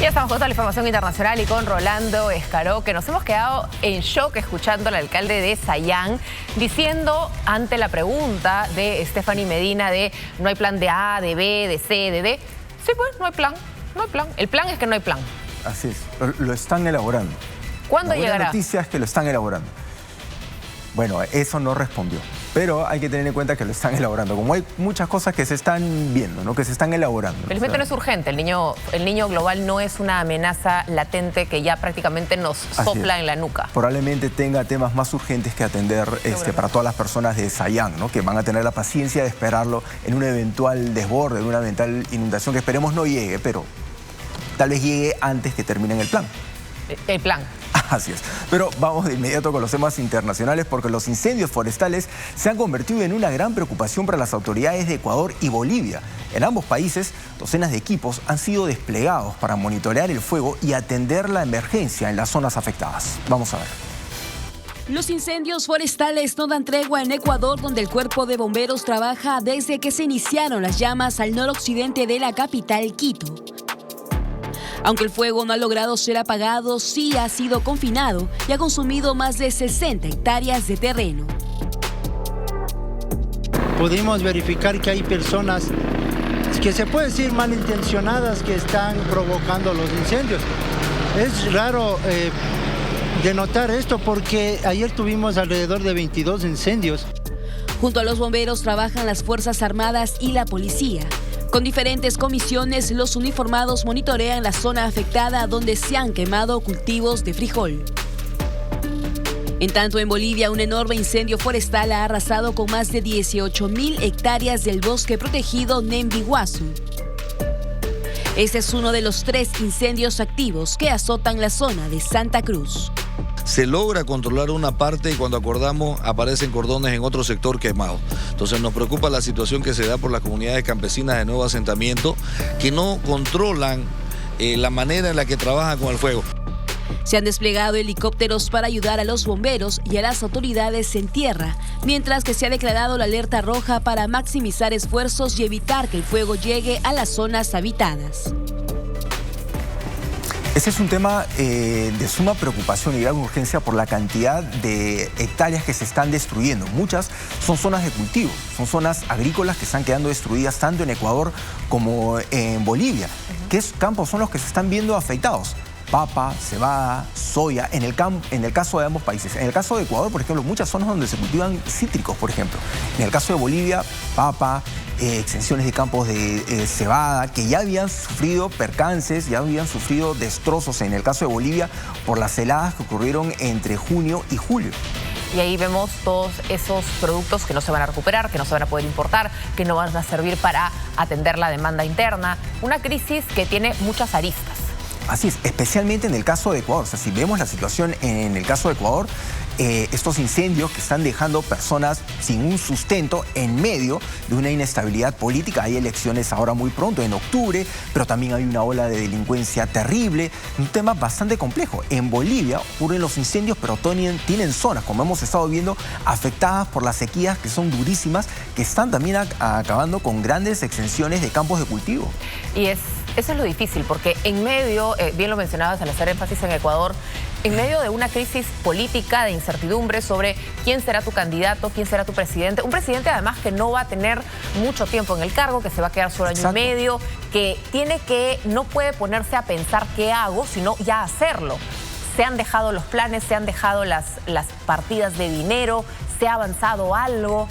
Ya estamos con toda la información internacional y con Rolando Escaró, que nos hemos quedado en shock escuchando al alcalde de Sayán diciendo ante la pregunta de Stephanie Medina de no hay plan de A, de B, de C, de D. Sí, pues, no hay plan, no hay plan. El plan es que no hay plan. Así es, lo están elaborando. ¿Cuándo llegará? La noticia es que lo están elaborando. Bueno, eso no respondió, pero hay que tener en cuenta que lo están elaborando. Como hay muchas cosas que se están viendo, ¿no? Que se están elaborando. Felizmente no es urgente, el niño global no es una amenaza latente que ya prácticamente nos sopla en la nuca. Probablemente tenga temas más urgentes que atender para todas las personas de Sayán, ¿no? Que van a tener la paciencia de esperarlo en un eventual desborde, en una eventual inundación que esperemos no llegue, pero tal vez llegue antes que terminen el plan. El plan. Así es. Pero vamos de inmediato con los temas internacionales porque los incendios forestales se han convertido en una gran preocupación para las autoridades de Ecuador y Bolivia. En ambos países, docenas de equipos han sido desplegados para monitorear el fuego y atender la emergencia en las zonas afectadas. Vamos a ver. Los incendios forestales no dan tregua en Ecuador, donde el cuerpo de bomberos trabaja desde que se iniciaron las llamas al noroccidente de la capital, Quito. Aunque el fuego no ha logrado ser apagado, sí ha sido confinado y ha consumido más de 60 hectáreas de terreno. Pudimos verificar que hay personas que se puede decir malintencionadas que están provocando los incendios. Es raro denotar esto porque ayer tuvimos alrededor de 22 incendios. Junto a los bomberos trabajan las Fuerzas Armadas y la policía. Con diferentes comisiones, los uniformados monitorean la zona afectada donde se han quemado cultivos de frijol. En tanto, en Bolivia, un enorme incendio forestal ha arrasado con más de 18.000 hectáreas del bosque protegido Nembiguazú. Este es uno de los 3 incendios activos que azotan la zona de Santa Cruz. Se logra controlar una parte y cuando acordamos aparecen cordones en otro sector quemado. Entonces nos preocupa la situación que se da por las comunidades campesinas de nuevo asentamiento que no controlan la manera en la que trabajan con el fuego. Se han desplegado helicópteros para ayudar a los bomberos y a las autoridades en tierra, mientras que se ha declarado la alerta roja para maximizar esfuerzos y evitar que el fuego llegue a las zonas habitadas. Ese es un tema de suma preocupación y gran urgencia por la cantidad de hectáreas que se están destruyendo. Muchas son zonas de cultivo, son zonas agrícolas que están quedando destruidas tanto en Ecuador como en Bolivia. ¿Qué campos son los que se están viendo afectados? Papa, cebada, soya, en el caso de ambos países. En el caso de Ecuador, por ejemplo, muchas zonas donde se cultivan cítricos, por ejemplo. En el caso de Bolivia, papa, extensiones de campos de cebada, que ya habían sufrido percances, ya habían sufrido destrozos en el caso de Bolivia por las heladas que ocurrieron entre junio y julio. Y ahí vemos todos esos productos que no se van a recuperar, que no se van a poder importar, que no van a servir para atender la demanda interna. Una crisis que tiene muchas aristas. Así es, especialmente en el caso de Ecuador. O sea, si vemos la situación en el caso de Ecuador, estos incendios que están dejando personas sin un sustento en medio de una inestabilidad política. Hay elecciones ahora muy pronto, en octubre, pero también hay una ola de delincuencia terrible. Un tema bastante complejo. En Bolivia ocurren los incendios, pero tienen zonas, como hemos estado viendo, afectadas por las sequías que son durísimas, que están también acabando con grandes extensiones de campos de cultivo. Y eso es lo difícil, porque en medio, bien lo mencionabas al hacer énfasis en Ecuador, en medio de una crisis política de incertidumbre sobre quién será tu candidato, quién será tu presidente, un presidente además que no va a tener mucho tiempo en el cargo, que se va a quedar solo año y medio, que no puede ponerse a pensar qué hago, sino ya hacerlo. Se han dejado los planes, se han dejado las partidas de dinero, se ha avanzado algo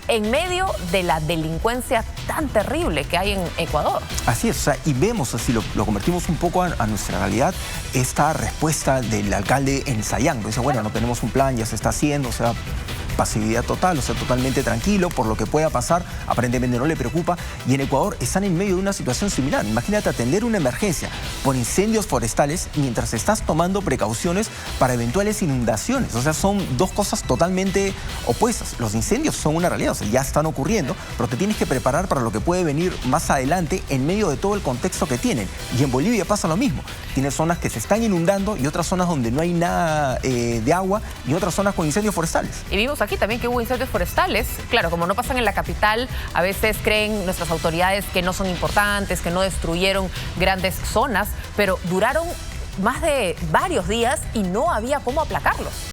en medio de la delincuencia tan terrible que hay en Ecuador. Así es, o sea, y vemos, así lo convertimos un poco a nuestra realidad, esta respuesta del alcalde en Sayán. Dice, bueno, no tenemos un plan, ya se está haciendo, o sea, pasividad total, o sea, totalmente tranquilo por lo que pueda pasar, aparentemente no le preocupa. Y en Ecuador están en medio de una situación similar. Imagínate atender una emergencia por incendios forestales mientras estás tomando precauciones para eventuales inundaciones. O sea, son dos cosas totalmente opuestas. Los incendios son una realidad, o sea, ya están ocurriendo, pero te tienes que preparar para lo que puede venir más adelante en medio de todo el contexto que tienen. Y en Bolivia pasa lo mismo. Tienes zonas que se están inundando y otras zonas donde no hay nada de agua y otras zonas con incendios forestales. Y vimos aquí también que hubo incendios forestales. Claro, como no pasan en la capital, a veces creen nuestras autoridades que no son importantes, que no destruyeron grandes zonas, pero duraron más de varios días y no había cómo aplacarlos.